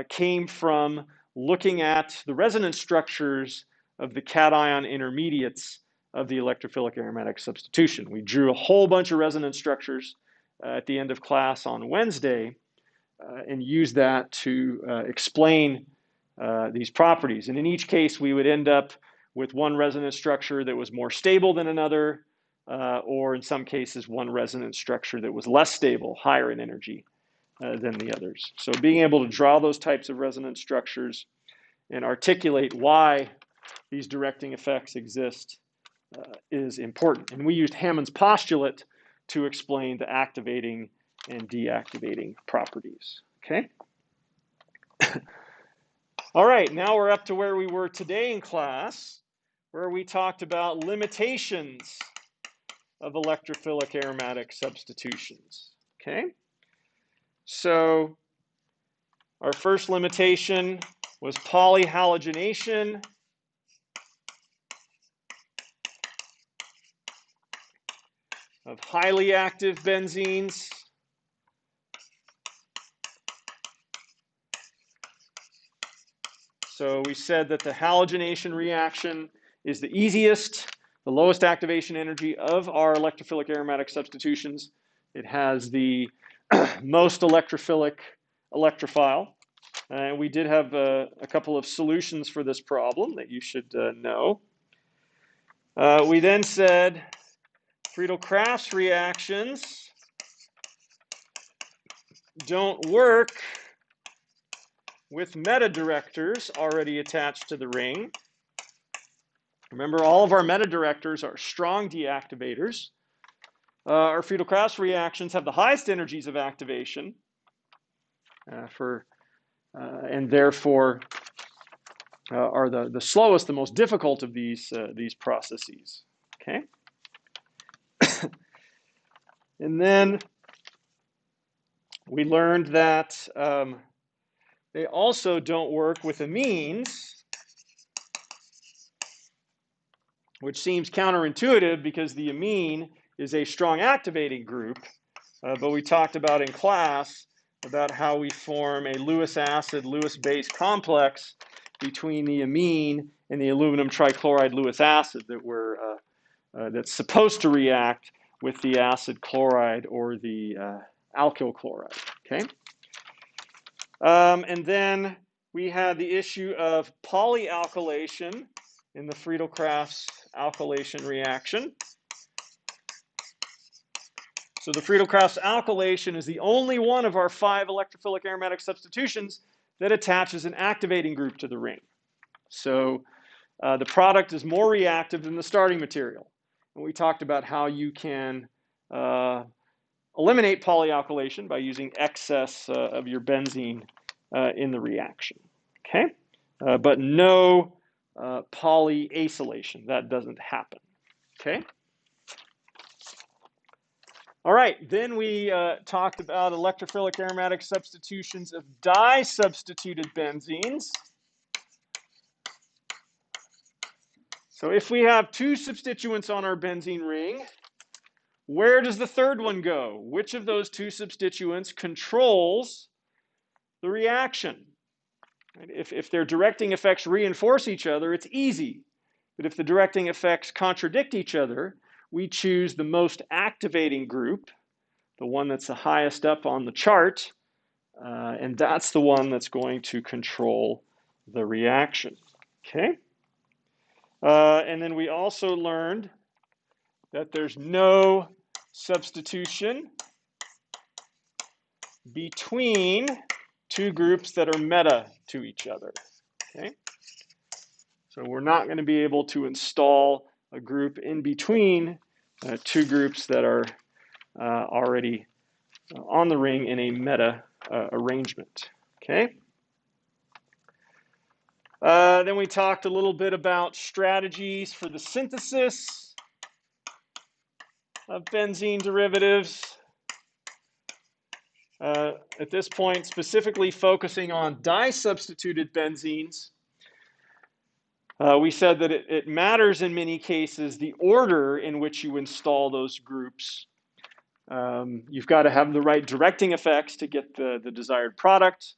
came from looking at the resonance structures of the cation intermediates of the electrophilic aromatic substitution. We drew a whole bunch of resonance structures at the end of class on Wednesday and used that to explain these properties. And in each case, we would end up with one resonance structure that was more stable than another, or in some cases, one resonance structure that was less stable, higher in energy than the others. So being able to draw those types of resonance structures and articulate why these directing effects exist is important. And we used Hammond's postulate to explain the activating and deactivating properties. Okay. All right, now we're up to where we were today in class, where we talked about limitations of electrophilic aromatic substitutions. Okay. So our first limitation was polyhalogenation. Of highly active benzenes. So we said that the halogenation reaction is the easiest, the lowest activation energy of our electrophilic aromatic substitutions. It has the most electrophilic electrophile. And we did have a couple of solutions for this problem that you should know. We then said Friedel-Crafts reactions don't work with meta-directors already attached to the ring. Remember, all of our meta-directors are strong deactivators. Our Friedel-Crafts reactions have the highest energies of activation and therefore are the slowest, the most difficult of these processes. Okay. And then we learned that they also don't work with amines, which seems counterintuitive because the amine is a strong activating group. But we talked about in class about how we form a Lewis acid, Lewis base complex between the amine and the aluminum trichloride Lewis acid that's supposed to react with the acid chloride or the alkyl chloride. Okay. And then we had the issue of polyalkylation in the Friedel-Crafts alkylation reaction. So the Friedel-Crafts alkylation is the only one of our 5 electrophilic aromatic substitutions that attaches an activating group to the ring. So the product is more reactive than the starting material. And we talked about how you can eliminate polyalkylation by using excess of your benzene in the reaction. Okay, but no polyacylation. That doesn't happen. Okay. All right, then we talked about electrophilic aromatic substitutions of di-substituted benzenes. So if we have 2 substituents on our benzene ring, where does the third one go? Which of those 2 substituents controls the reaction? If their directing effects reinforce each other, it's easy. But if the directing effects contradict each other, we choose the most activating group, the one that's the highest up on the chart, and that's the one that's going to control the reaction. Okay? And then we also learned that there's no substitution between two groups that are meta to each other. Okay? So we're not going to be able to install a group in between two groups that are already on the ring in a meta arrangement. Okay? Then we talked a little bit about strategies for the synthesis of benzene derivatives. At this point, specifically focusing on di-substituted benzenes. We said that it matters in many cases the order in which you install those groups. You've got to have the right directing effects to get the desired product.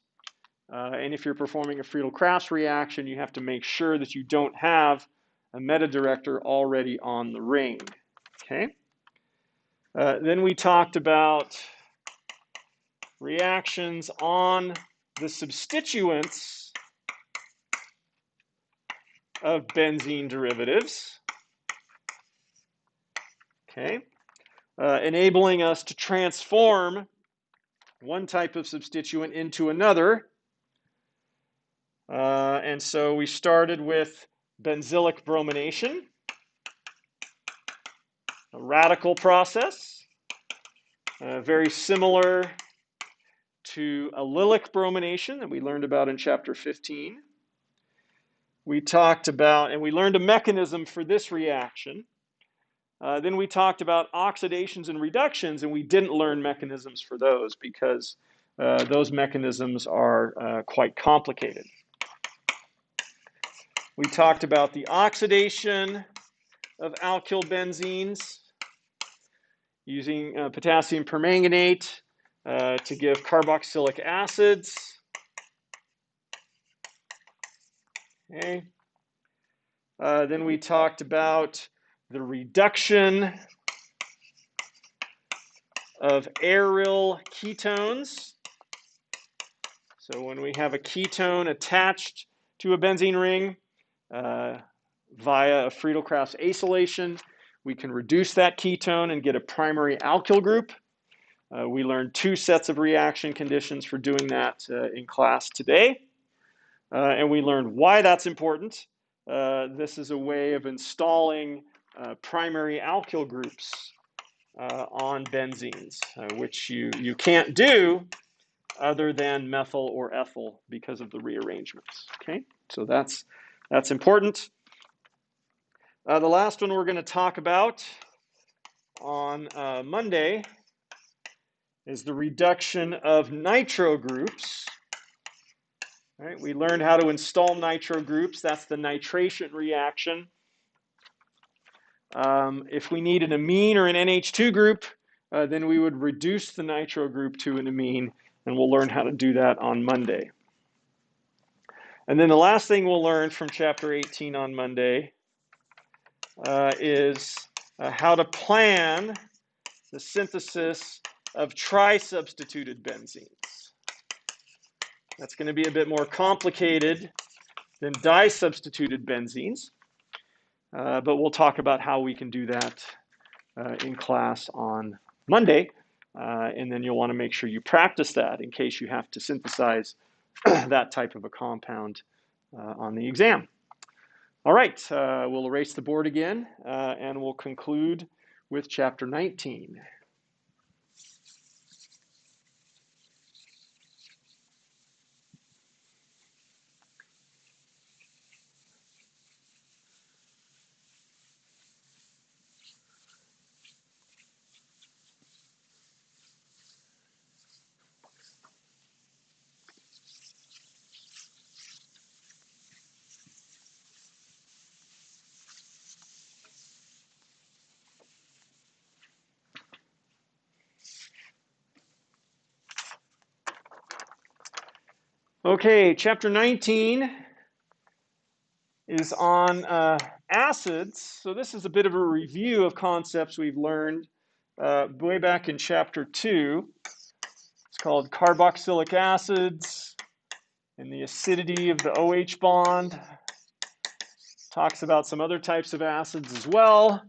And if you're performing a Friedel-Crafts reaction, you have to make sure that you don't have a meta-director already on the ring. Okay. Then we talked about reactions on the substituents of benzene derivatives. Okay. Enabling us to transform one type of substituent into another. And so we started with benzylic bromination, a radical process, very similar to allylic bromination that we learned about in chapter 15. We talked about, and we learned a mechanism for this reaction. Then we talked about oxidations and reductions, and we didn't learn mechanisms for those because those mechanisms are quite complicated. We talked about the oxidation of alkyl benzenes using potassium permanganate to give carboxylic acids. Okay. Then we talked about the reduction of aryl ketones. So when we have a ketone attached to a benzene ring via a Friedel-Crafts acylation, we can reduce that ketone and get a primary alkyl group. We learned two sets of reaction conditions for doing that in class today. And we learned why that's important. This is a way of installing primary alkyl groups on benzenes, which you can't do other than methyl or ethyl because of the rearrangements. Okay, so that's important. The last one we're going to talk about on Monday is the reduction of nitro groups. All right, we learned how to install nitro groups. That's the nitration reaction. If we need an amine or an NH2 group, then we would reduce the nitro group to an amine, and we'll learn how to do that on Monday. And then the last thing we'll learn from chapter 18 on Monday is how to plan the synthesis of tri-substituted benzenes. That's going to be a bit more complicated than di-substituted benzenes, but we'll talk about how we can do that in class on Monday, and then you'll want to make sure you practice that in case you have to synthesize that type of a compound on the exam. All right, we'll erase the board again, and we'll conclude with chapter 19. Okay, chapter 19 is on acids. So this is a bit of a review of concepts we've learned way back in chapter 2. It's called carboxylic acids and the acidity of the OH bond. Talks about some other types of acids as well.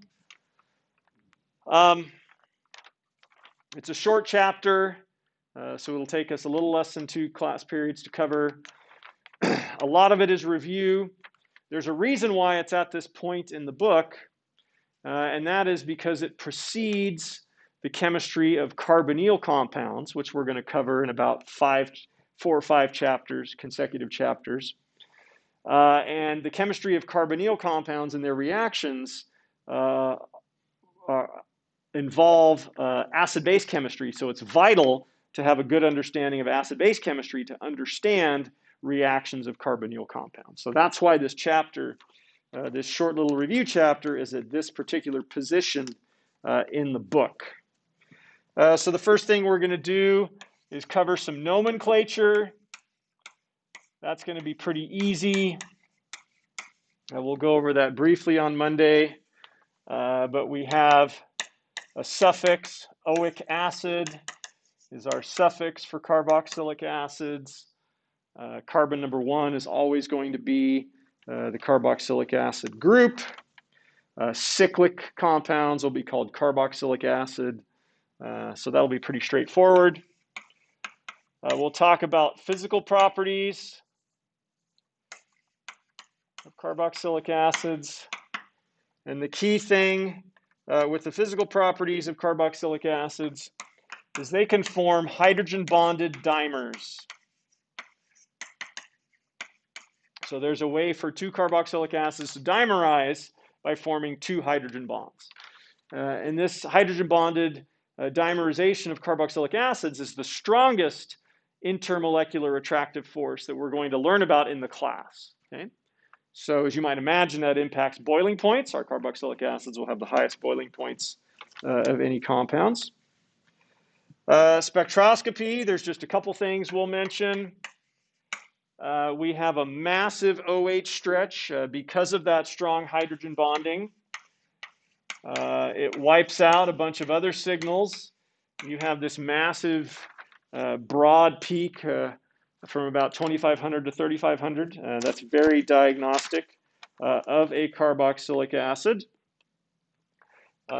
It's a short chapter, so it'll take us a little less than 2 class periods to cover. A lot of it is review. There's a reason why it's at this point in the book, and that is because it precedes the chemistry of carbonyl compounds, which we're going to cover in about 4 or 5 chapters, consecutive chapters. And the chemistry of carbonyl compounds and their reactions involve acid-base chemistry. So it's vital to have a good understanding of acid-base chemistry to understand reactions of carbonyl compounds. So that's why this chapter, this short little review chapter, is at this particular position in the book. So the first thing we're going to do is cover some nomenclature. That's going to be pretty easy. We'll go over that briefly on Monday. But we have a suffix. Oic acid is our suffix for carboxylic acids. Carbon number 1 is always going to be the carboxylic acid group. Cyclic compounds will be called carboxylic acid. So that'll be pretty straightforward. We'll talk about physical properties of carboxylic acids. And the key thing with the physical properties of carboxylic acids is they can form hydrogen-bonded dimers. So there's a way for 2 carboxylic acids to dimerize by forming 2 hydrogen bonds. And this hydrogen-bonded dimerization of carboxylic acids is the strongest intermolecular attractive force that we're going to learn about in the class. Okay? So as you might imagine, that impacts boiling points. Our carboxylic acids will have the highest boiling points of any compounds. Spectroscopy, there's just a couple things we'll mention. We have a massive OH stretch because of that strong hydrogen bonding. It wipes out a bunch of other signals. You have this massive broad peak from about 2500 to 3500. That's very diagnostic of a carboxylic acid.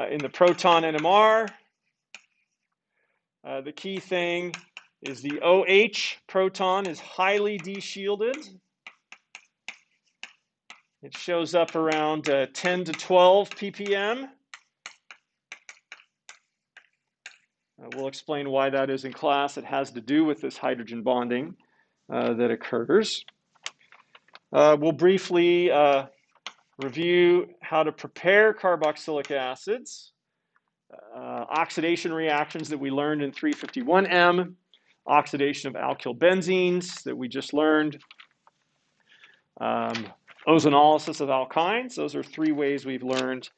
In the proton NMR, the key thing is the OH proton is highly deshielded. It shows up around 10 to 12 ppm. We'll explain why that is in class. It has to do with this hydrogen bonding that occurs. We'll briefly review how to prepare carboxylic acids, oxidation reactions that we learned in 351M, oxidation of alkyl benzenes that we just learned, ozonolysis of alkynes. Those are 3 ways we've learned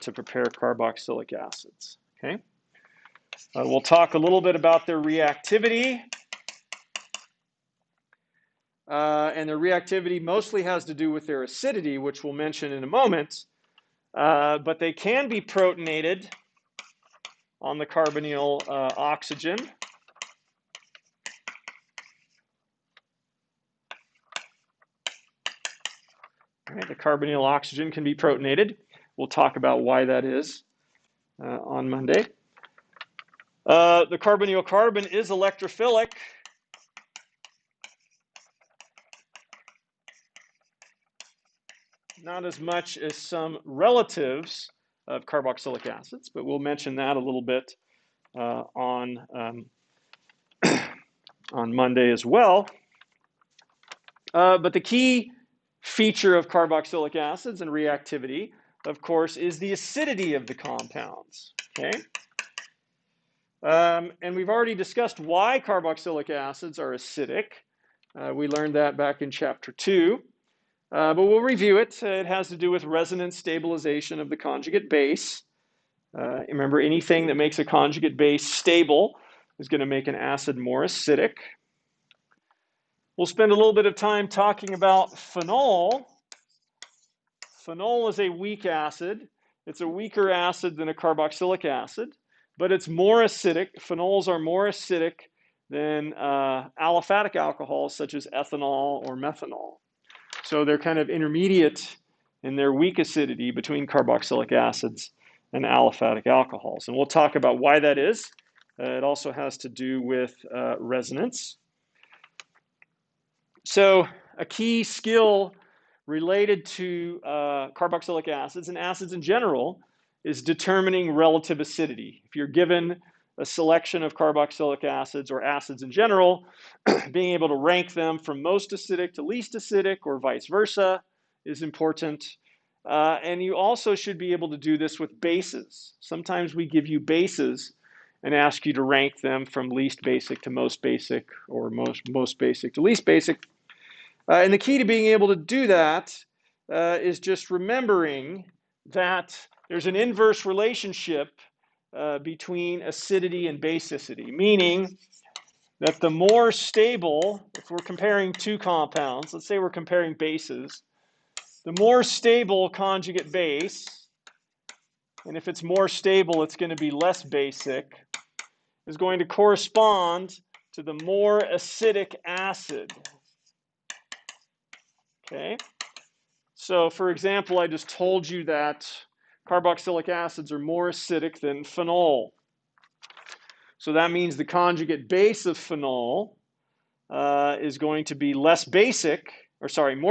to prepare carboxylic acids. Okay. We'll talk a little bit about their reactivity. And their reactivity mostly has to do with their acidity, which we'll mention in a moment. But they can be protonated on the carbonyl oxygen. Right, the carbonyl oxygen can be protonated. We'll talk about why that is on Monday. The carbonyl carbon is electrophilic. Not as much as some relatives of carboxylic acids, but we'll mention that a little bit on Monday as well. But the key feature of carboxylic acids and reactivity, of course, is the acidity of the compounds. Okay? And we've already discussed why carboxylic acids are acidic. We learned that back in chapter 2. But we'll review it. It has to do with resonance stabilization of the conjugate base. Remember, anything that makes a conjugate base stable is going to make an acid more acidic. We'll spend a little bit of time talking about phenol. Phenol is a weak acid. It's a weaker acid than a carboxylic acid. but it's more acidic. Phenols are more acidic than aliphatic alcohols such as ethanol or methanol. So they're kind of intermediate in their weak acidity between carboxylic acids and aliphatic alcohols. And we'll talk about why that is. It also has to do with resonance. So a key skill related to carboxylic acids and acids in general is determining relative acidity. If you're given a selection of carboxylic acids or acids in general, being able to rank them from most acidic to least acidic or vice versa is important. And you also should be able to do this with bases. Sometimes we give you bases and ask you to rank them from least basic to most basic or most basic to least basic. And the key to being able to do that is just remembering that there's an inverse relationship between acidity and basicity, meaning that the more stable, if we're comparing two compounds, let's say we're comparing bases, the more stable conjugate base, and if it's more stable, it's going to be less basic, is going to correspond to the more acidic acid. Okay? So, for example, I just told you that carboxylic acids are more acidic than phenol. So that means the conjugate base of phenol is going to be more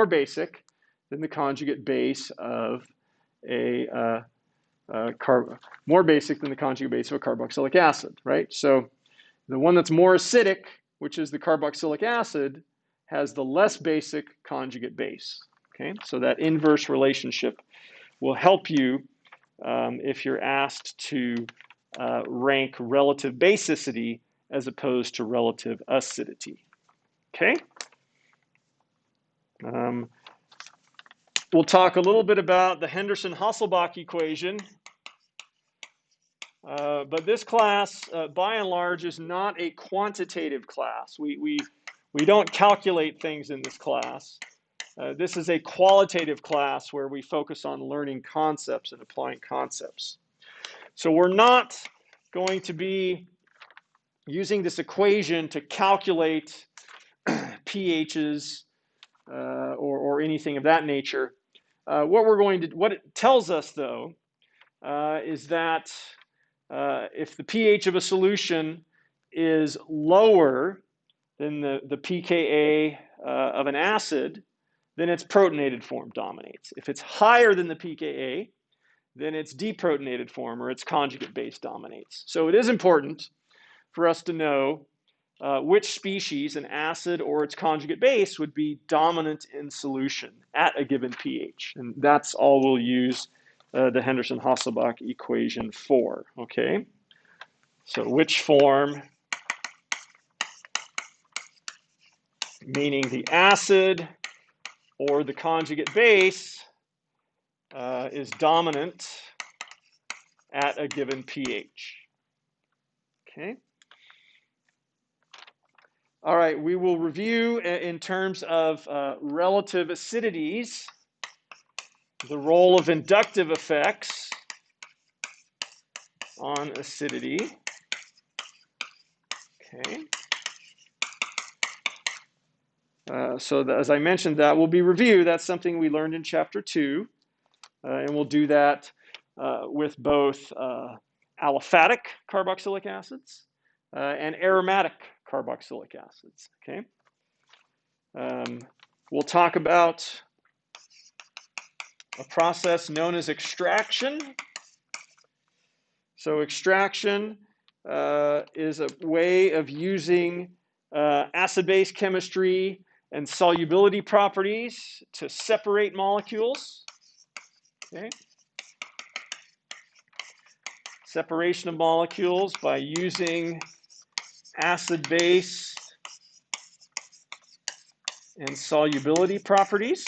basic than the conjugate base of more basic than the conjugate base of a carboxylic acid, right? So the one that's more acidic, which is the carboxylic acid, has the less basic conjugate base. Okay, so that inverse relationship will help you if you're asked to rank relative basicity as opposed to relative acidity. Okay. We'll talk a little bit about the Henderson-Hasselbalch equation. But this class, by and large, is not a quantitative class. We don't calculate things in this class. This is a qualitative class where we focus on learning concepts and applying concepts. So we're not going to be using this equation to calculate pHs or anything of that nature. What it tells us, though, is that if the pH of a solution is lower than the pKa of an acid, then its protonated form dominates. If it's higher than the pKa, then its deprotonated form or its conjugate base dominates. So it is important for us to know which species, an acid or its conjugate base, would be dominant in solution at a given pH. And that's all we'll use the Henderson-Hasselbalch equation for, okay? So which form, meaning the acid or the conjugate base, is dominant at a given pH. Okay. All right, we will review in terms of relative acidities, the role of inductive effects on acidity. Okay. As I mentioned, that will be reviewed. That's something we learned in Chapter 2. And we'll do that with both aliphatic carboxylic acids and aromatic carboxylic acids. Okay. We'll talk about a process known as extraction. So extraction is a way of using acid-base chemistry and solubility properties to separate molecules. Okay. Separation of molecules by using acid-base and solubility properties.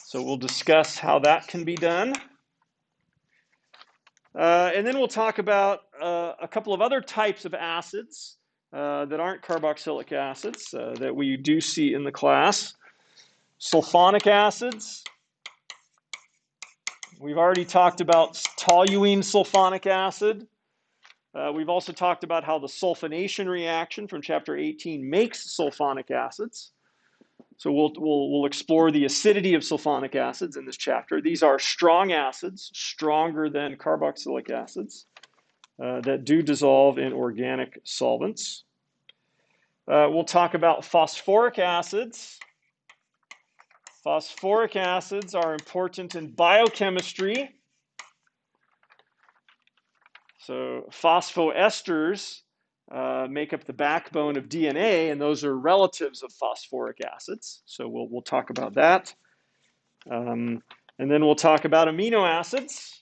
So we'll discuss how that can be done. And then we'll talk about a couple of other types of acids that aren't carboxylic acids that we do see in the class. Sulfonic acids, We've already talked about toluene sulfonic acid. We've also talked about how the sulfonation reaction from chapter 18 makes sulfonic acids. So we'll explore the acidity of sulfonic acids in this chapter. These are strong acids, stronger than carboxylic acids, that do dissolve in organic solvents. We'll talk about phosphoric acids. Phosphoric acids are important in biochemistry. So phosphoesters make up the backbone of DNA, and those are relatives of phosphoric acids. So we'll talk about that. And then we'll talk about amino acids.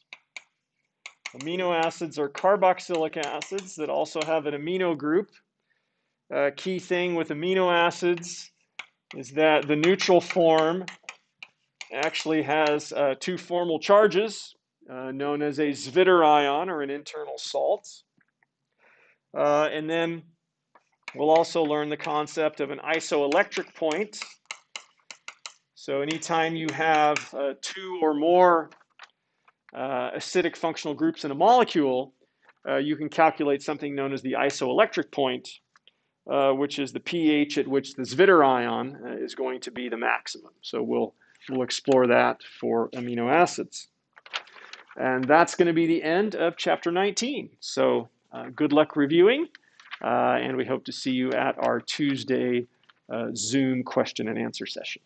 Amino acids are carboxylic acids that also have an amino group. Key thing with amino acids is that the neutral form actually has two formal charges, known as a zwitterion, or an internal salt. And then we'll also learn the concept of an isoelectric point. So anytime you have two or more acidic functional groups in a molecule, you can calculate something known as the isoelectric point, which is the pH at which the zwitterion is going to be the maximum. So we'll explore that for amino acids. And that's going to be the end of chapter 19. So good luck reviewing, and we hope to see you at our Tuesday Zoom question and answer session.